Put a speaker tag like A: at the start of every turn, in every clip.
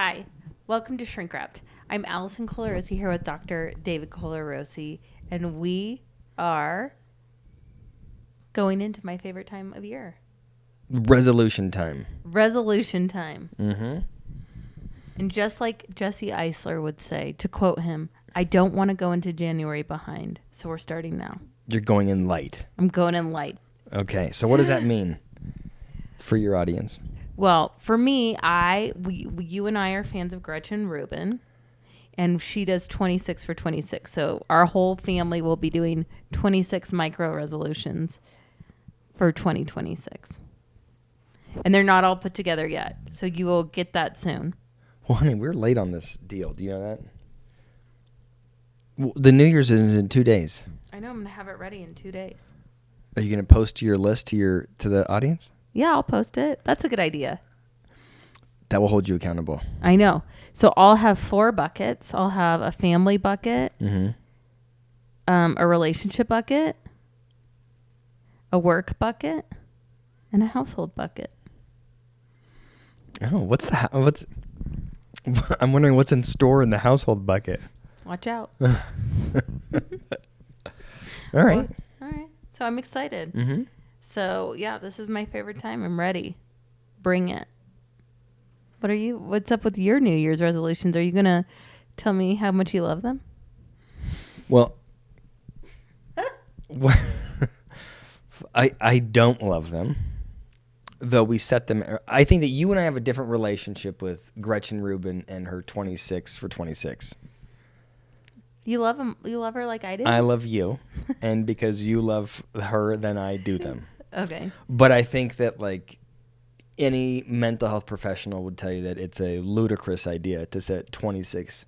A: Hi, welcome to Shrink Wrapped. I'm Allison Colarosi here with Dr. David Colarosi, and we are going into my favorite time of year.
B: Resolution time.
A: Resolution time.
B: Mm-hmm.
A: And just like Jesse Eisler would say, to quote him, I don't want to go into January behind, so we're starting now.
B: You're going in light.
A: I'm going in light.
B: Okay, so what does that mean for your audience?
A: Well, for me, you and I are fans of Gretchen Rubin, and she does 26 for 26. So our whole family will be doing 26 micro resolutions for 2026. And they're not all put together yet, so you will get that soon.
B: Well, honey, we're late on this deal. Do you know that? Well, the New Year's is in 2 days.
A: I know I'm going to have it ready in 2 days.
B: Are you going to post your list to the audience?
A: Yeah, I'll post it. That's a good idea.
B: That will hold you accountable.
A: I know. So I'll have 4 buckets. I'll have a family bucket, a relationship bucket, a work bucket, and a household bucket.
B: Oh, I'm wondering what's in store in the household bucket.
A: Watch out.
B: All right.
A: All right. So I'm excited.
B: Mm-hmm.
A: So yeah, this is my favorite time. I'm ready. Bring it. What's up with your New Year's resolutions? Are you going to tell me how much you love them?
B: Well, I don't love them, though we set them. I think that you and I have a different relationship with Gretchen Rubin and her 26 for 26.
A: You love them. You love her like I do?
B: I love you, and because you love her, then I do them.
A: Okay.
B: But I think that like any mental health professional would tell you that it's a ludicrous idea to set 26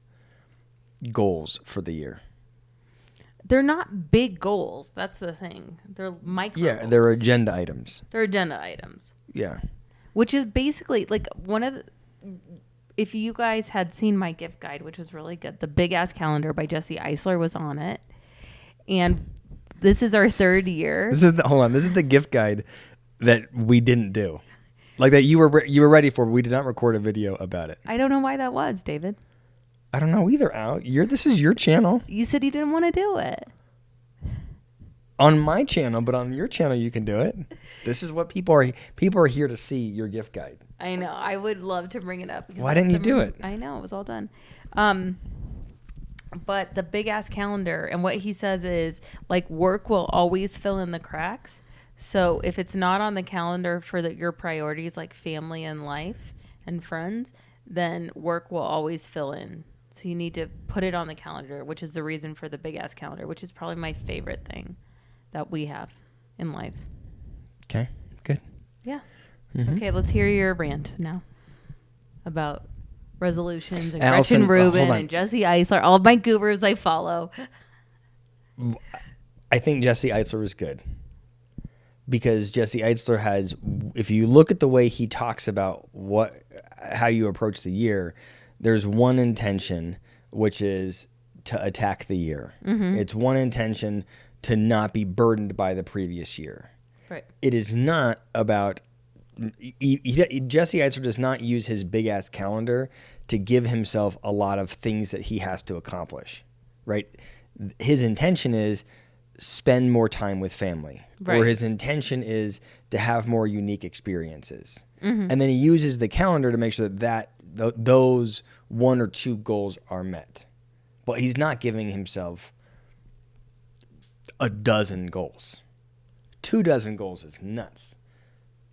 B: goals for the year.
A: They're not big goals. That's the thing. They're micro
B: Yeah,
A: goals.
B: they're agenda items.
A: They're agenda items.
B: Yeah.
A: Which is basically like if you guys had seen my gift guide, which was really good, the Big Ass Calendar by Jesse Eisler was on it. And this is our 3rd year.
B: This is the gift guide that we didn't do. Like that you were ready for, but we did not record a video about it.
A: I don't know why that was, David.
B: I don't know either, Al. This is your channel.
A: You said you didn't want to do it.
B: On my channel, but on your channel you can do it. This is what people are here to see, your gift guide.
A: I know. I would love to bring it up.
B: Why didn't you do it?
A: I know. It was all done. But the Big Ass Calendar, and what he says is like work will always fill in the cracks. So if it's not on the calendar for your priorities like family and life and friends, then work will always fill in. So you need to put it on the calendar, which is the reason for the Big Ass Calendar, which is probably my favorite thing that we have in life.
B: Okay, good.
A: Yeah.
B: Mm-hmm.
A: Okay, let's hear your rant now about resolutions and
B: Allison,
A: Gretchen Rubin
B: hold on.
A: and Jesse Eisler, all of my goobers I follow.
B: I think Jesse Eisler is good because Jesse Eisler has, if you look at the way he talks about how you approach the year, there's one intention, which is to attack the year. Mm-hmm. It's one intention to not be burdened by the previous year.
A: Right.
B: It is not about Jesse Eisler does not use his big ass calendar to give himself a lot of things that he has to accomplish, right? His intention is spend more time with family,
A: right.
B: Or his intention is to have more unique experiences. Mm-hmm. And then he uses the calendar to make sure that those 1 or 2 goals are met. But he's not giving himself a dozen goals. 24 goals is nuts,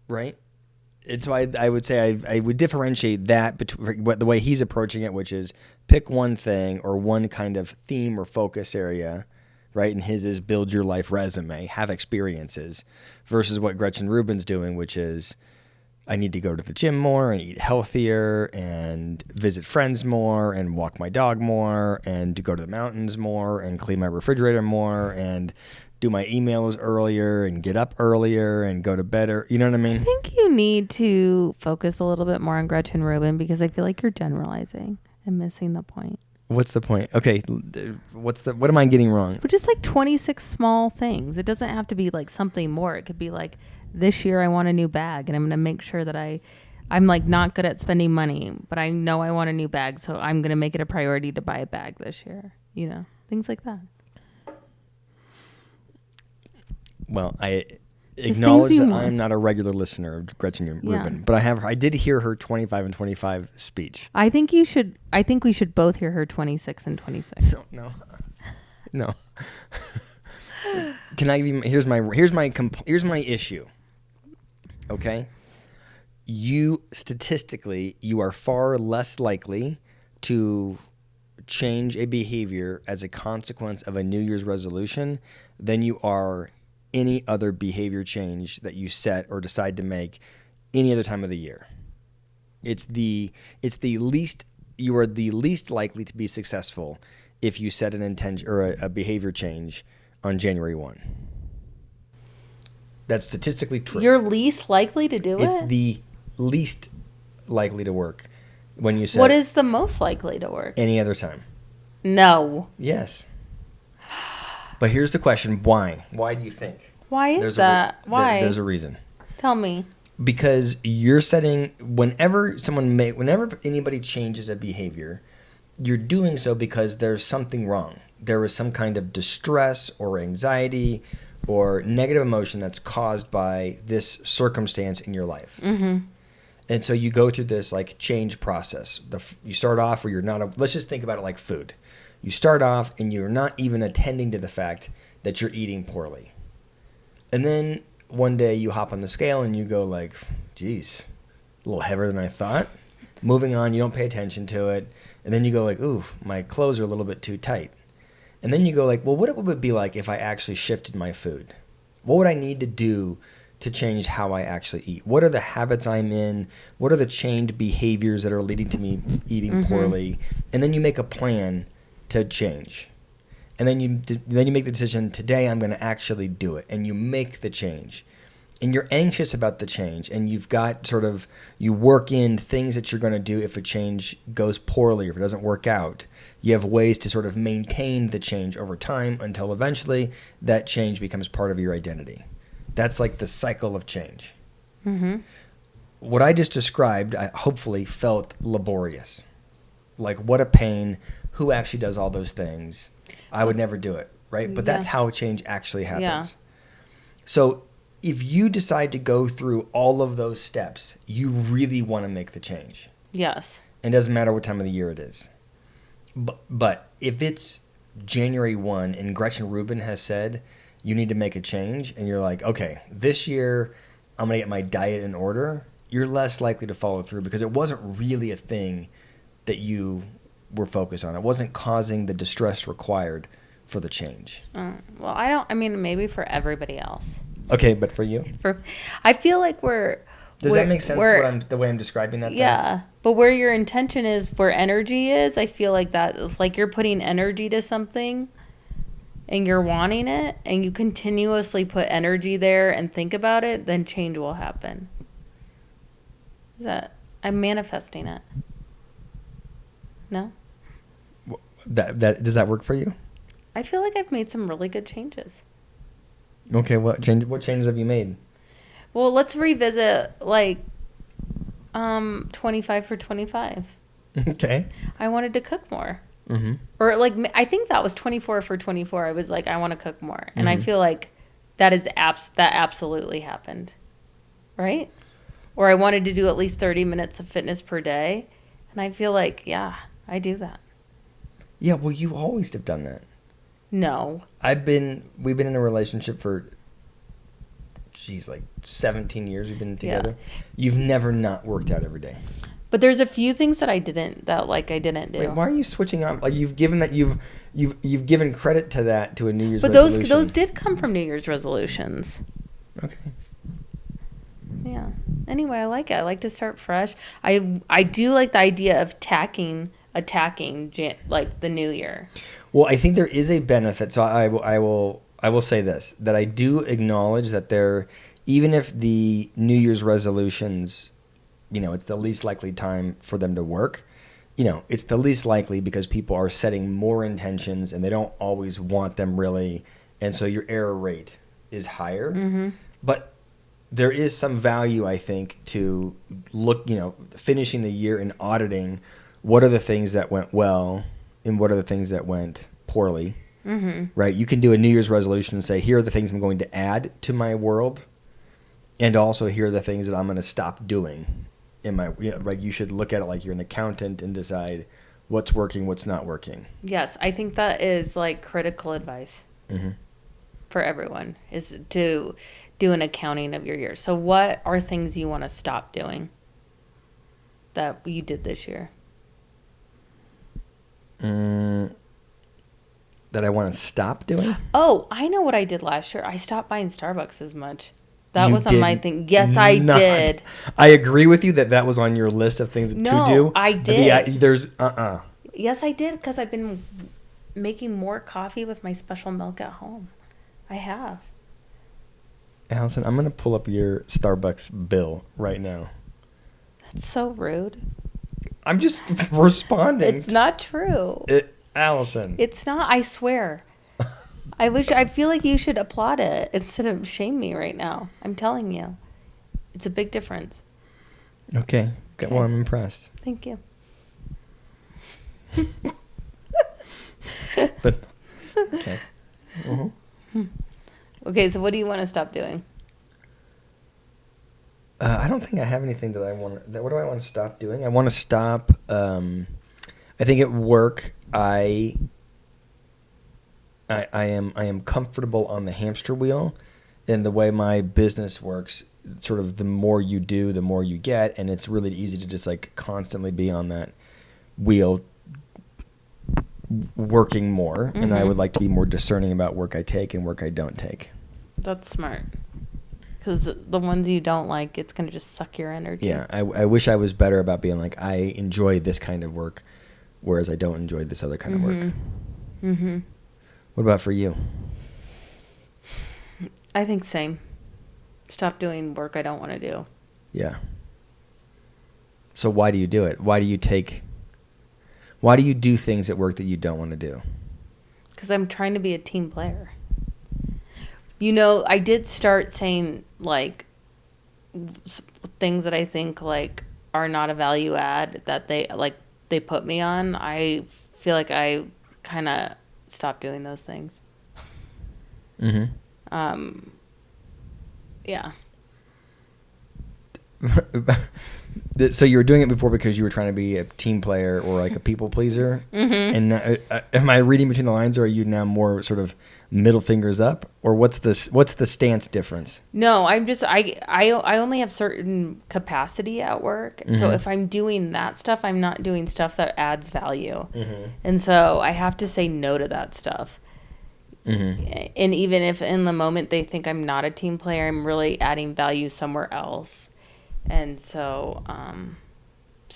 B: right? And so I would say I would differentiate that between the way he's approaching it, which is pick one thing or one kind of theme or focus area, right? And his is build your life resume, have experiences, versus what Gretchen Rubin's doing, which is I need to go to the gym more and eat healthier and visit friends more and walk my dog more and to go to the mountains more and clean my refrigerator more and do my emails earlier and get up earlier and go to bed. You know what I mean?
A: I think you need to focus a little bit more on Gretchen Rubin because I feel like you're generalizing and missing the point.
B: What's the point? Okay, what am I getting wrong?
A: But just like 26 small things. It doesn't have to be like something more. It could be like this year I want a new bag and I'm going to make sure that I I'm like not good at spending money, but I know I want a new bag, so I'm going to make it a priority to buy a bag this year. You know, things like that.
B: Well, I
A: Just
B: acknowledge
A: things you
B: that
A: want.
B: I am not a regular listener of Gretchen
A: Yeah.
B: Rubin, but I did hear her 25 and 25 speech.
A: I think we should both hear her 26 and 26.
B: No. Can I give you? Here's my issue. Okay. Statistically, you are far less likely to change a behavior as a consequence of a New Year's resolution than you are any other behavior change that you set or decide to make any other time of the year. You are the least likely to be successful if you set an intention or a behavior change on January 1. That's statistically true.
A: You're least likely to do
B: It's
A: it?
B: the least likely to work when you set
A: What is the most likely to work?
B: any other time.
A: No.
B: Yes. But here's the question: why? Why do you think?
A: Why is that? Why?
B: There's a reason.
A: Tell me.
B: Because you're setting whenever anybody changes a behavior, you're doing so because there's something wrong. There is some kind of distress or anxiety or negative emotion that's caused by this circumstance in your life.
A: Mm-hmm.
B: And so you go through this like change process. You start off where you're not. Let's just think about it like food. You start off and you're not even attending to the fact that you're eating poorly. And then one day you hop on the scale and you go like, geez, a little heavier than I thought. Moving on, you don't pay attention to it. And then you go like, ooh, my clothes are a little bit too tight. And then you go like, well, what would it be like if I actually shifted my food? What would I need to do to change how I actually eat? What are the habits I'm in? What are the chained behaviors that are leading to me eating poorly? And then you make a plan to change. And then you make the decision, today I'm going to actually do it. And you make the change. And you're anxious about the change. And you've got you work in things that you're going to do if a change goes poorly, or if it doesn't work out. You have ways to sort of maintain the change over time until eventually that change becomes part of your identity. That's like the cycle of change.
A: Mm-hmm.
B: What I just described, I hopefully felt laborious. Like, what a pain. Who actually does all those things? I would never do it, right? But that's how change actually happens.
A: Yeah.
B: So if you decide to go through all of those steps, you really want to make the change.
A: Yes.
B: It doesn't matter what time of the year it is. But if it's January 1 and Gretchen Rubin has said you need to make a change, and you're like, okay, this year I'm going to get my diet in order, you're less likely to follow through because it wasn't really a thing that you were focused on. It wasn't causing the distress required for the change.
A: Well, maybe for everybody else.
B: Okay, but for you?
A: I feel like
B: Does that make sense the way I'm describing that?
A: Yeah. But where your intention is, where energy is, I feel like that is like you're putting energy to something and you're wanting it and you continuously put energy there and think about it, then change will happen. I'm manifesting it. No?
B: That does that work for you?
A: I feel like I've made some really good changes.
B: Okay, what changes have you made?
A: Well, let's revisit 25 for 25.
B: Okay.
A: I wanted to cook more.
B: Mm-hmm.
A: Or I think that was 24 for 24. I was like, I want to cook more. And I feel like that absolutely happened. Right? Or I wanted to do at least 30 minutes of fitness per day. And I feel like, yeah, I do that.
B: Yeah, well, you always have done that.
A: No.
B: We've been in a relationship for, like 17 years we've been together. Yeah. You've never not worked out every day.
A: But there's a few things that I didn't do.
B: Wait, why are you switching on? Like you've given credit to that, to a New Year's
A: resolution. But those did come from New Year's resolutions.
B: Okay.
A: Yeah. Anyway, I like it. I like to start fresh. I do like the idea of attacking like the new year.
B: Well, I think there is a benefit. So I will say this, that I do acknowledge that even if the New Year's resolutions, it's the least likely time for them to work. It's the least likely because people are setting more intentions and they don't always want them really. And so your error rate is higher. Mm-hmm. But there is some value, I think, to finishing the year and auditing what are the things that went well and what are the things that went poorly. Mm-hmm. Right? You can do a New Year's resolution and say, here are the things I'm going to add to my world, and also here are the things that I'm going to stop doing in my. Right? You should look at it like you're an accountant and decide what's working, what's not working.
A: Yes, I think that is like critical advice for everyone, is to do an accounting of your year. So what are things you want to stop doing that you did this year?
B: That I want to stop doing?
A: Oh, I know what I did last year. I stopped buying Starbucks as much. That
B: You
A: was on my
B: did
A: thing. Yes, I
B: not.
A: did.
B: I agree with you that was on your list of things to do.
A: No, I did.
B: There's
A: Yes, I did, because I've been making more coffee with my special milk at home. I have.
B: Allison, I'm going to pull up your Starbucks bill right now.
A: That's so rude.
B: I'm just responding.
A: It's not true.
B: Allison.
A: It's not, I swear. I feel like you should applaud it instead of shame me right now. I'm telling you. It's a big difference.
B: Okay. Well, I'm impressed.
A: Thank you.
B: But, okay. Uh-huh.
A: Okay, so what do you want to stop doing?
B: I don't think I have anything that I want. What do I want to stop doing? I want to stop. I think at work, I am comfortable on the hamster wheel, and the way my business works, sort of the more you do, the more you get, and it's really easy to just like constantly be on that wheel, working more. And I would like to be more discerning about work I take and work I don't take.
A: That's smart. Because the ones you don't like, it's going to just suck your energy.
B: Yeah, I wish I was better about being like, I enjoy this kind of work, whereas I don't enjoy this other kind of work. Mm-hmm. What about for you?
A: I think same. Stop doing work I don't want to do.
B: Yeah. So why do you do it? Why do you do things at work that you don't want to do?
A: Because I'm trying to be a team player. You know, I did start saying, like, things that I think, like, are not a value add that they put me on. I feel like I kind of stopped doing those things. Mm-hmm. Yeah.
B: So you were doing it before because you were trying to be a team player or like a people pleaser? Mm-hmm. And am I reading between the lines, or are you now more sort of middle fingers up, or what's the stance difference?
A: No, I'm just I only have certain capacity at work. Mm-hmm. So if I'm doing that stuff, I'm not doing stuff that adds value. Mm-hmm. And so I have to say no to that stuff. Mm-hmm. And even if in the moment they think I'm not a team player, I'm really adding value somewhere else. And so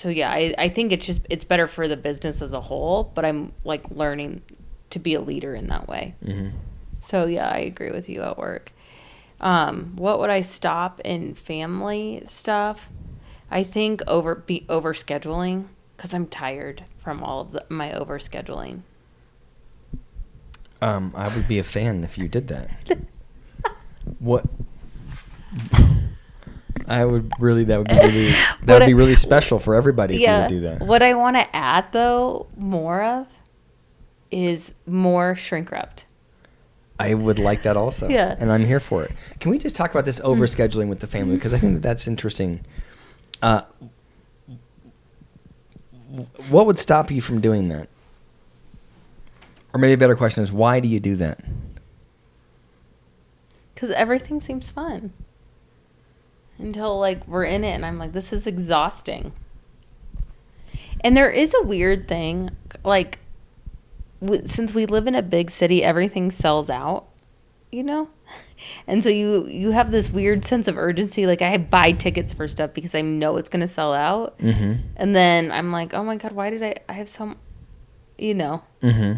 A: yeah, I think it's better for the business as a whole, but I'm like learning to be a leader in that way. Mm-hmm. So yeah, I agree with you at work. What would I stop in family stuff? I think over scheduling, because I'm tired from all of my over scheduling.
B: I would be a fan if you did that. What? That would be really special for everybody if you would do that.
A: What I want to add though more of is more shrink wrapped.
B: I would like that also.
A: Yeah.
B: And I'm here for it. Can we just talk about this overscheduling with the family? Because I think that's interesting. What would stop you from doing that? Or maybe a better question is, why do you do that?
A: Because everything seems fun. Until, like, we're in it and I'm like, this is exhausting. And there is a weird thing, like, since we live in a big city, everything sells out, you know? And so you have this weird sense of urgency. Like, I buy tickets for stuff because I know it's going to sell out. Mm-hmm. And then I'm like, oh, my God, why did I have some, you know? Mm-hmm.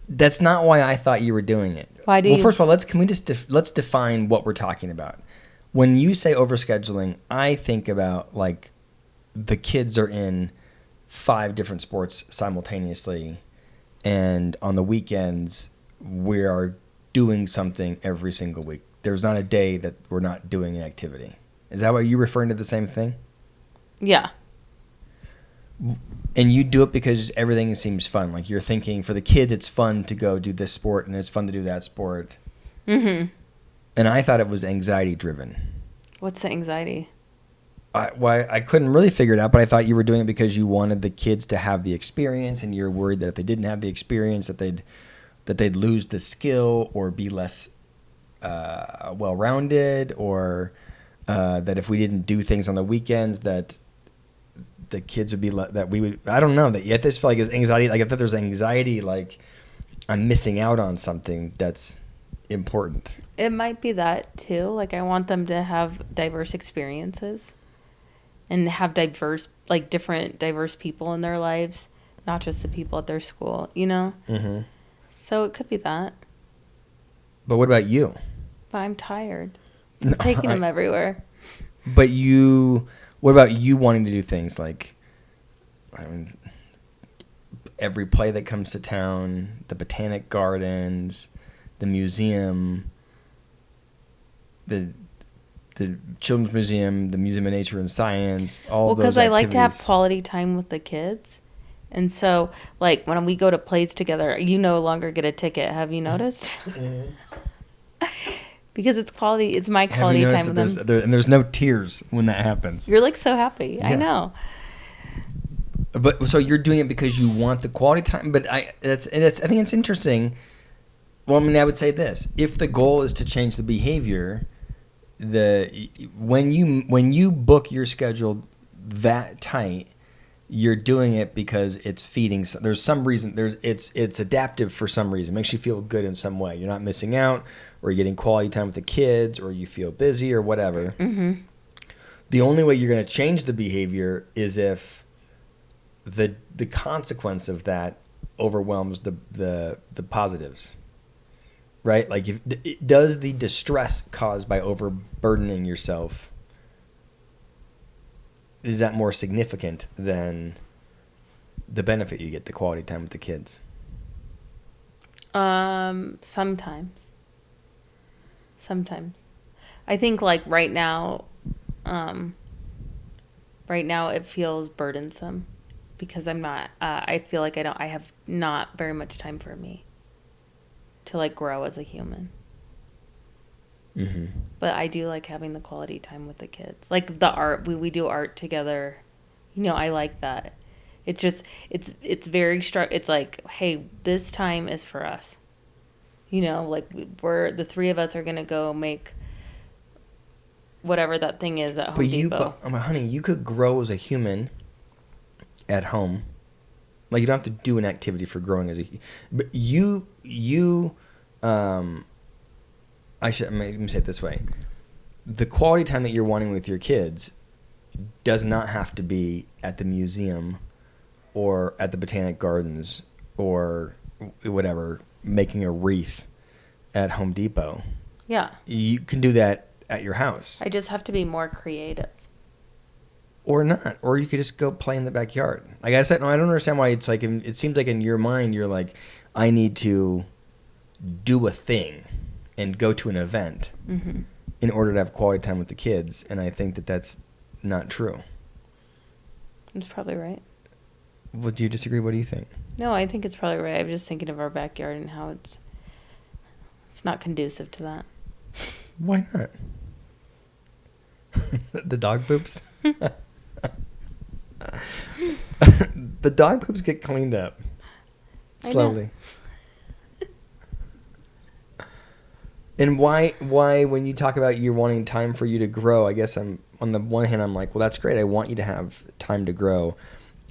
B: That's not why I thought you were doing it.
A: Why do you?
B: Well, first of all, let's define what we're talking about. When you say overscheduling, I think about like the kids are in 5 different sports simultaneously, and on the weekends we are doing something every single week. There's not a day that we're not doing an activity. Is that what you're referring to, the same thing?
A: Yeah.
B: And you do it because everything seems fun. Like you're thinking for the kids, it's fun to go do this sport and it's fun to do that sport.
A: Mm-hmm.
B: And I thought it was anxiety driven.
A: What's the anxiety?
B: I couldn't really figure it out, but I thought you were doing it because you wanted the kids to have the experience, and you're worried that if they didn't have the experience, that they'd lose the skill or be less well-rounded, or that if we didn't do things on the weekends, that the kids would be that we would. I don't know, that yet this felt like it's anxiety. Like I thought there's anxiety, like I'm missing out on something that's important.
A: It might be that too. Like I want them to have diverse experiences and have different diverse people in their lives, not just the people at their school, you know?
B: Mm-hmm.
A: So it could be that.
B: But what about you?
A: But I'm tired. I'm taking them everywhere.
B: But what about you wanting to do things like, I mean, every play that comes to town, the botanic gardens, the museum, the children's museum, the Museum of Nature and Science, all those activities. Well,
A: because I like to have quality time with the kids. And so, like, when we go to plays together, you no longer get a ticket. Have you noticed? Because it's my quality time with them.
B: And there's no tears when that happens.
A: You're, like, so happy. Yeah. I know.
B: But so you're doing it because you want the quality time. But I think it's interesting. Well, I mean, I would say this: if the goal is to change the behavior, when you book your schedule that tight, you're doing it because it's feeding. There's some reason. It's adaptive for some reason. It makes you feel good in some way. You're not missing out, or you're getting quality time with the kids, or you feel busy, or whatever.
A: Mm-hmm.
B: The only way you're going to change the behavior is if the consequence of that overwhelms the positives. Right? Like, does the distress caused by overburdening yourself, is that more significant than the benefit you get, the quality time with the kids?
A: Sometimes. I think, like, right now it feels burdensome because I feel like I have not very much time for me to, like, grow as a human.
B: Mm-hmm.
A: But I do like having the quality time with the kids. Like the art, we do art together. You know, I like that. It's just, it's very it's like, hey, this time is for us. You know, like the three of us are going to go make whatever that thing is at Home Depot.
B: But honey, you could grow as a human at home. Like, you don't have to do an activity for growing as a human. But let me say it this way. The quality time that you're wanting with your kids does not have to be at the museum or at the botanic gardens or whatever, making a wreath at Home Depot.
A: Yeah.
B: You can do that at your house.
A: I just have to be more creative.
B: Or not. Or you could just go play in the backyard. Like I said, no, I don't understand why it's like, it seems like in your mind you're like, I need to do a thing and go to an event in order to have quality time with the kids. And I think that that's not true.
A: That's probably right.
B: Well, do you disagree? What do you think?
A: No, I think it's probably right. I'm just thinking of our backyard and how it's not conducive to that.
B: Why not? The dog poops? The dog poops get cleaned up slowly. And why when you talk about you wanting time for you to grow, I guess I'm on the one hand I'm like, well, that's great. I want you to have time to grow.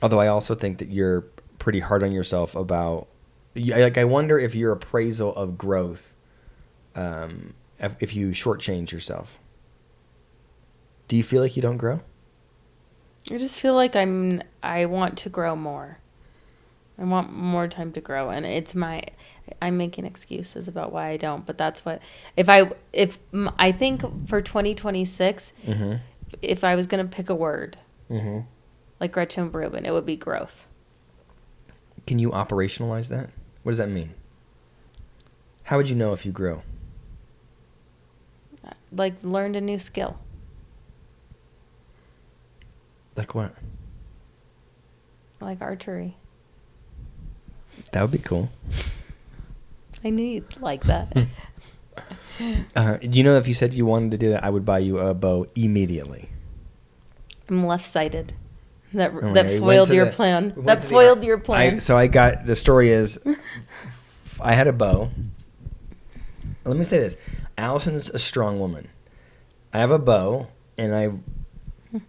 B: Although I also think that you're pretty hard on yourself about, like, I wonder if your appraisal of growth, if you shortchange yourself. Do you feel like you don't grow?
A: I just feel like I want to grow more. I want more time to grow, and I'm making excuses about why I don't, but that's what, if I think for 2026, if I was going to pick a word, like Gretchen Rubin, it would be growth.
B: Can you operationalize that? What does that mean? How would you know if you grew?
A: Like, learned a new skill.
B: Like what?
A: Like archery.
B: That would be cool.
A: I knew you'd like that.
B: You know, if you said you wanted to do that, I would buy you a bow immediately.
A: I'm left-sided. That
B: Oh,
A: that
B: yeah,
A: foiled your plan. That foiled your plan.
B: So I got, the story is, I had a bow. Let me say this. Allison's a strong woman. I have a bow, and I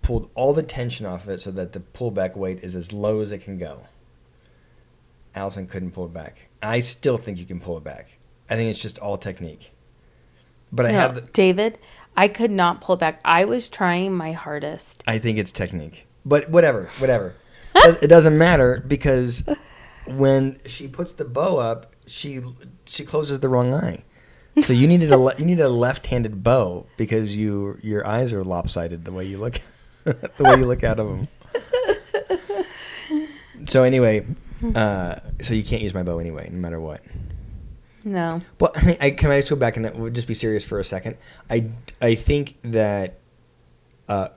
B: pulled all the tension off of it so that the pullback weight is as low as it can go. Allison couldn't pull it back. I still think you can pull it back. I think it's just all technique. But
A: David, I could not pull it back. I was trying my hardest.
B: I think it's technique. But whatever. It doesn't matter, because when she puts the bow up, she closes the wrong eye. So you needed a left-handed bow because your eyes are lopsided the way you look out of them. So anyway, so you can't use my bow anyway, no matter what.
A: No.
B: Well, I mean, can I just go back and we'll just be serious for a second? I think that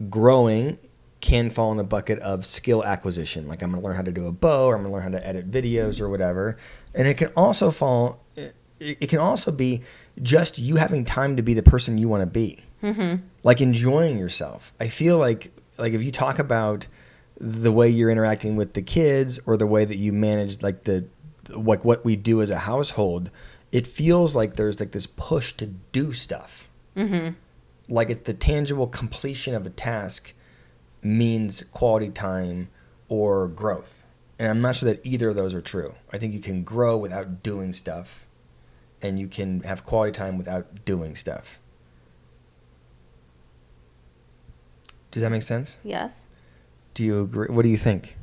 B: growing can fall in the bucket of skill acquisition. Like, I'm going to learn how to do a bow, or I'm going to learn how to edit videos or whatever. And it can also it can also be just you having time to be the person you want to be. Mm-hmm. Like enjoying yourself. I feel like if you talk about the way you're interacting with the kids, or the way that you manage like what we do as a household, it feels like there's like this push to do stuff. Mm-hmm. Like it's the tangible completion of a task means quality time or growth. And I'm not sure that either of those are true. I think you can grow without doing stuff, and you can have quality time without doing stuff. Does that make sense?
A: Yes.
B: Do you agree? What do you think?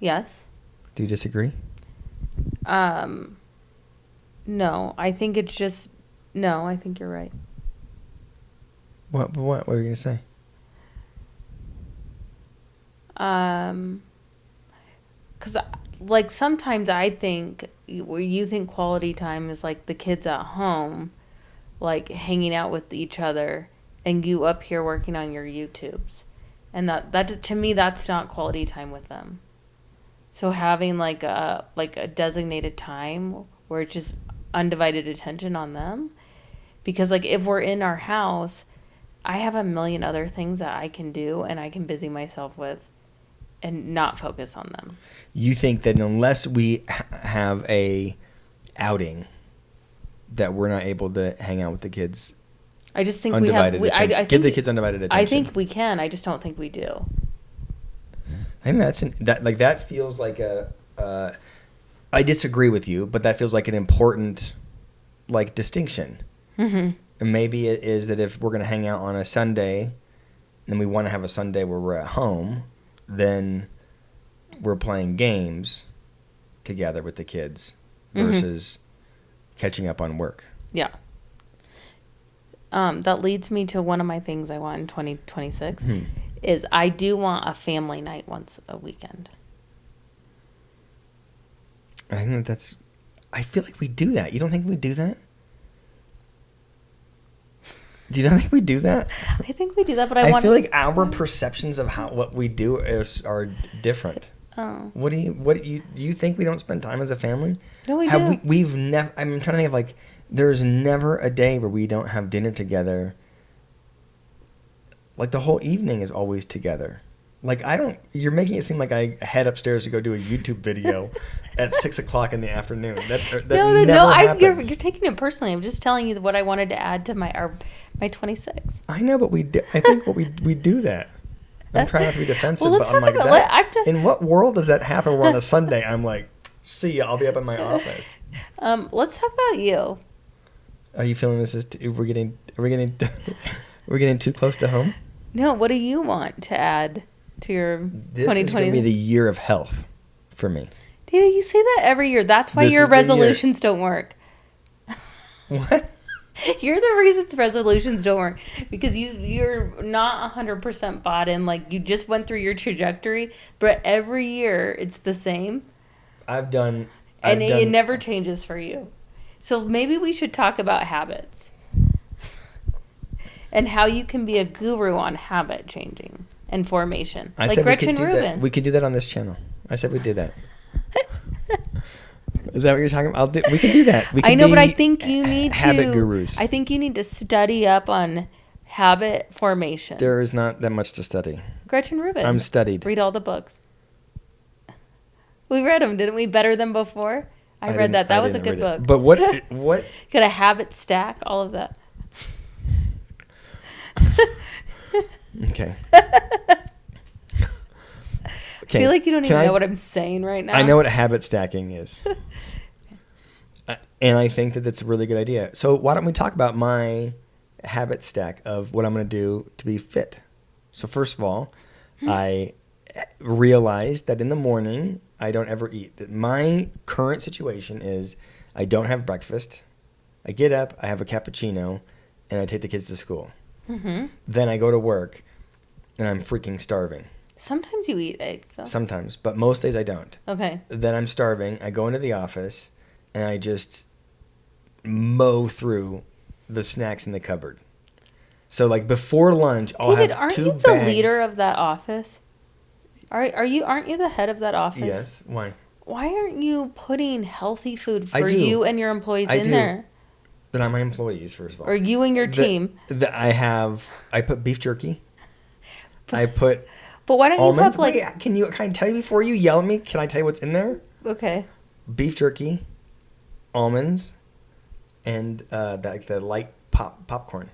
A: Yes.
B: Do you disagree?
A: No. I think it's just... No, I think you're right.
B: What were you going to say?
A: Because, like, sometimes I think... You think quality time is, like, the kids at home, like, hanging out with each other, and you up here working on your YouTubes. And that to me, that's not quality time with them. So having like a designated time where it's just undivided attention on them, because like if we're in our house, I have a million other things that I can do and I can busy myself with, and not focus on them.
B: You think that unless we have a outing, that we're not able to hang out with the kids?
A: I just think
B: I give the kids undivided attention.
A: I think we can. I just don't think we do.
B: I think that feels like I disagree with you, but that feels like an important like distinction. Mm-hmm. And maybe it is that if we're going to hang out on a Sunday, and we want to have a Sunday where we're at home, then we're playing games together with the kids versus catching up on work.
A: Yeah. That leads me to one of my things I want in 2026 is I do want a family night once a weekend.
B: I think I feel like we do that. You don't think we do that? Do you not think we do that?
A: I think we do that, but
B: I feel like our perceptions of what we do are different.
A: Oh.
B: Do you think we don't spend time as a family?
A: No, we do.
B: We've never. I'm trying to think of like. There's never a day where we don't have dinner together. Like the whole evening is always together. Like you're making it seem like I head upstairs to go do a YouTube video at 6:00 in the afternoon. That never happens.
A: You're taking it personally. I'm just telling you what I wanted to add to my 26.
B: I know, but we do. I think we do that. I'm trying not to be defensive,
A: well, let's
B: but I'm
A: talk
B: like
A: about
B: that. In what world does that happen? Where on a Sunday I'm like, see ya, I'll be up in my office.
A: Let's talk about you.
B: Are you feeling this we're getting too close to home?
A: No, what do you want to add to your 2020?
B: This is going to be the year of health for me.
A: David, you say that every year. That's why your resolutions don't work.
B: What?
A: You're the reason resolutions don't work, because you're not 100% bought in. Like, you just went through your trajectory, but every year it's the same.
B: It
A: never changes for you. So maybe we should talk about habits and how you can be a guru on habit changing and formation.
B: I
A: like
B: said
A: Gretchen
B: we could do
A: Rubin.
B: that. We could do that on this channel. I said we'd do that. Is that what you're talking about? We can do that. We can
A: I know,
B: be
A: but I think you need
B: habit
A: to.
B: gurus.
A: I think you need to study up on habit formation.
B: There is not that much to study.
A: Gretchen Rubin.
B: I'm studied.
A: Read all the books. We read them, didn't we? Better than before. I read that. That was a good book.
B: But what?
A: Got a habit stack. All of that.
B: Okay.
A: I feel like you don't even know what I'm saying right now.
B: I know what habit stacking is. And I think that that's a really good idea. So why don't we talk about my habit stack of what I'm going to do to be fit? So first of all, I realized that in the morning, I don't ever eat. That my current situation is I don't have breakfast. I get up, I have a cappuccino, and I take the kids to school. Mm-hmm. Then I go to work, and I'm freaking starving.
A: Sometimes you eat eggs, though.
B: Sometimes, but most days I don't.
A: Okay.
B: Then I'm starving. I go into the office, and I just mow through the snacks in the cupboard. So, like, before lunch, I'll
A: David,
B: have
A: aren't
B: 2
A: you
B: bags.
A: the leader of that office? Aren't you the head of that office?
B: Yes. Why?
A: Why aren't you putting healthy food
B: I
A: for
B: do.
A: you and your employees
B: I
A: in
B: do.
A: there?
B: Then I'm my employees, first of all.
A: Or you and your team?
B: I put beef jerky. I put
A: But why don't
B: almonds.
A: you have, like...
B: Wait, can I tell you before you yell at me? Can I tell you what's in there?
A: Okay.
B: Beef jerky, almonds, and the light popcorn.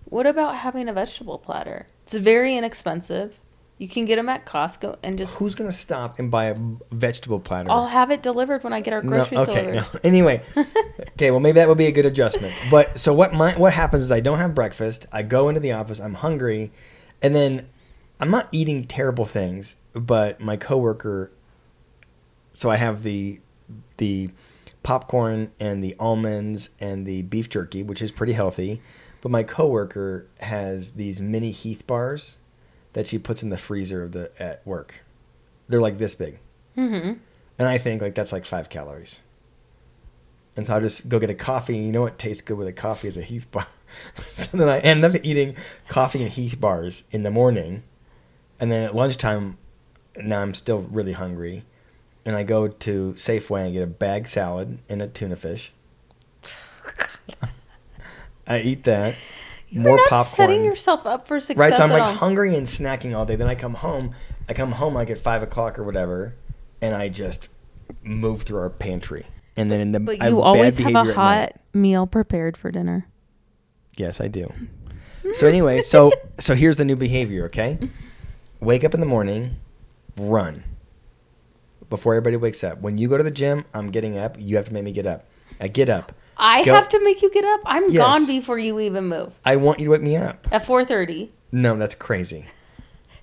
A: What about having a vegetable platter? It's very inexpensive. You can get them at Costco and just...
B: Who's going to stop and buy a vegetable platter?
A: I'll have it delivered when I get our groceries delivered.
B: No. Anyway, okay, well, maybe that will be a good adjustment. But so what happens is I don't have breakfast. I go into the office. I'm hungry. And then I'm not eating terrible things, but my coworker... So I have the popcorn and the almonds and the beef jerky, which is pretty healthy. But my coworker has these mini Heath bars that she puts in the freezer at work. They're like this big. Mm-hmm. And I think like that's like 5 calories. And so I'll just go get a coffee. You know what tastes good with a coffee is a Heath bar. So then I end up eating coffee and Heath bars in the morning. And then at lunchtime, now I'm still really hungry. And I go to Safeway and get a bag salad and a tuna fish. I eat that.
A: You're not popcorn. Setting yourself up for success.
B: Right, so I'm like
A: all.
B: hungry and snacking all day. Then I come home like at 5 o'clock or whatever, and I just move through our pantry. And then
A: but you always have a hot meal prepared for dinner.
B: Yes, I do. So anyway, so here's the new behavior. Okay, wake up in the morning, run before everybody wakes up. When you go to the gym, I'm getting up. You have to make me get up. I get up.
A: I have to make you get up? I'm gone before you even move.
B: I want you to wake me up.
A: At 4:30.
B: No, that's crazy.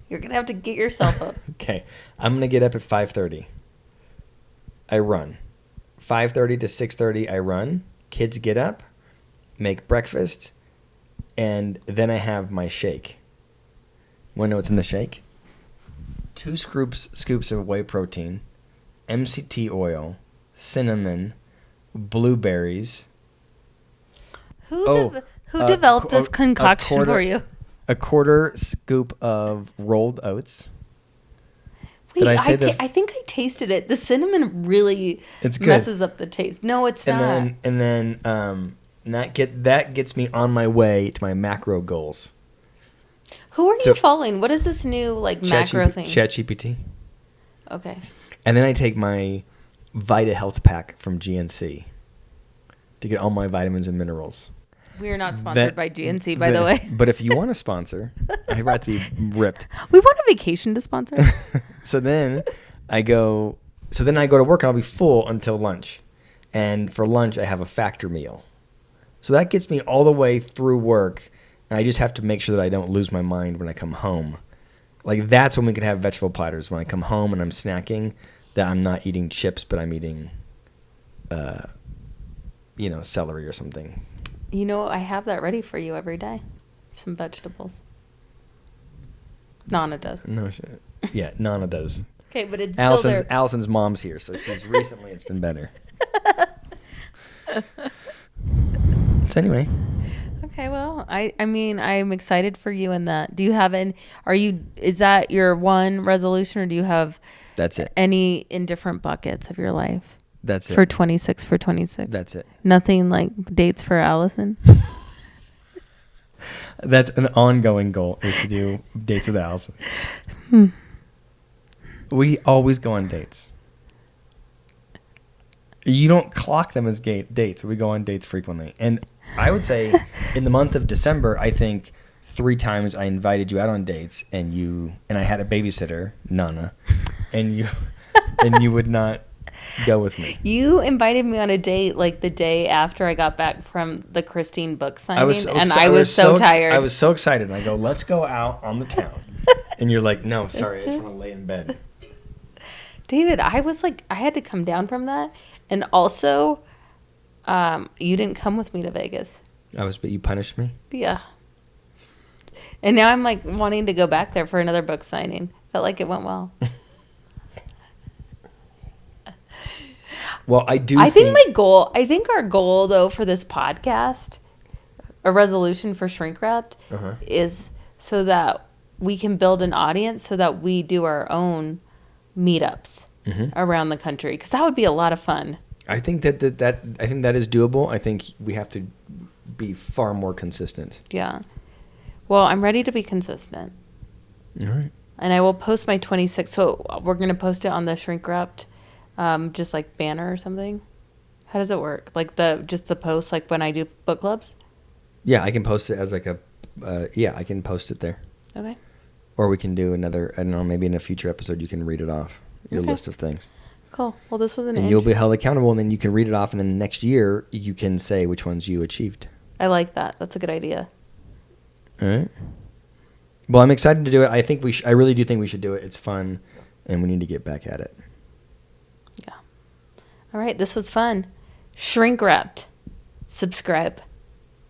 A: You're going to have to get yourself up.
B: Okay. I'm going to get up at 5:30. I run. 5:30 to 6:30, I run. Kids get up, make breakfast, and then I have my shake. Want to know what's in the shake? 2 scoops of whey protein, MCT oil, cinnamon, blueberries.
A: Who developed this concoction for you?
B: A quarter scoop of rolled oats.
A: Wait, I think I tasted it. The cinnamon really messes up the taste. No, it's not.
B: And then that gets me on my way to my macro goals.
A: Who are you following? What is this new macro thing?
B: ChatGPT.
A: Okay.
B: And then I take my Vita Health Pack from GNC to get all my vitamins and minerals.
A: We are not sponsored by GNC, by the way.
B: But if you want to sponsor, I'd rather to be ripped.
A: We want a vacation to sponsor.
B: So then I go to work and I'll be full until lunch. And for lunch, I have a factor meal. So that gets me all the way through work. And I just have to make sure that I don't lose my mind when I come home. Like that's when we can have vegetable platters. When I come home and I'm snacking, that I'm not eating chips, but I'm eating, celery or something.
A: I have that ready for you every day. Some vegetables. Nana does.
B: No shit. Yeah, Nana does.
A: Okay, but it's still there.
B: Allison's mom's here, so it's been better. So anyway,
A: Okay, well, I mean, I'm excited for you in that. Do you have is that your one resolution, or do you have
B: that's it.
A: any in different buckets of your life
B: That's it.
A: for 26?
B: That's it.
A: Nothing like dates for Allison?
B: That's an ongoing goal, is to do dates with Allison. We always go on dates. You don't clock them as dates. We go on dates frequently. And I would say in the month of December, I think 3 times I invited you out on dates, and I had a babysitter, Nana, and you would not go with me.
A: You invited me on a date like the day after I got back from the Christine book signing, I was so tired.
B: I was so excited. And I go, let's go out on the town. And you're like, no, sorry, I just want to lay in bed.
A: David, I was like, I had to come down from that. And also, you didn't come with me to Vegas.
B: But you punished me?
A: Yeah. And now I'm like wanting to go back there for another book signing. Felt like it went well.
B: Well, I
A: think our goal though for this podcast, a resolution for Shrink Wrapped, is so that we can build an audience so that we do our own meetups around the country, because that would be a lot of fun.
B: I think that is doable. I think we have to be far more consistent.
A: Yeah. Well, I'm ready to be consistent.
B: All right.
A: And I will post my 26. So we're going to post it on the Shrink Wrapped, just like banner or something. How does it work? Like just the post, like when I do book clubs?
B: Yeah, I can post it as like I can post it there.
A: Okay.
B: Or we can do another, I don't know, maybe in a future episode you can read it off, your list of things.
A: Cool. Well, this was
B: and you'll be held accountable, and then you can read it off, and then next year you can say which ones you achieved.
A: I like that. That's a good idea.
B: All right. Well, I'm excited to do it. I think I really do think we should do it. It's fun, and we need to get back at it.
A: Yeah. All right. This was fun. Shrink Wrapped. Subscribe.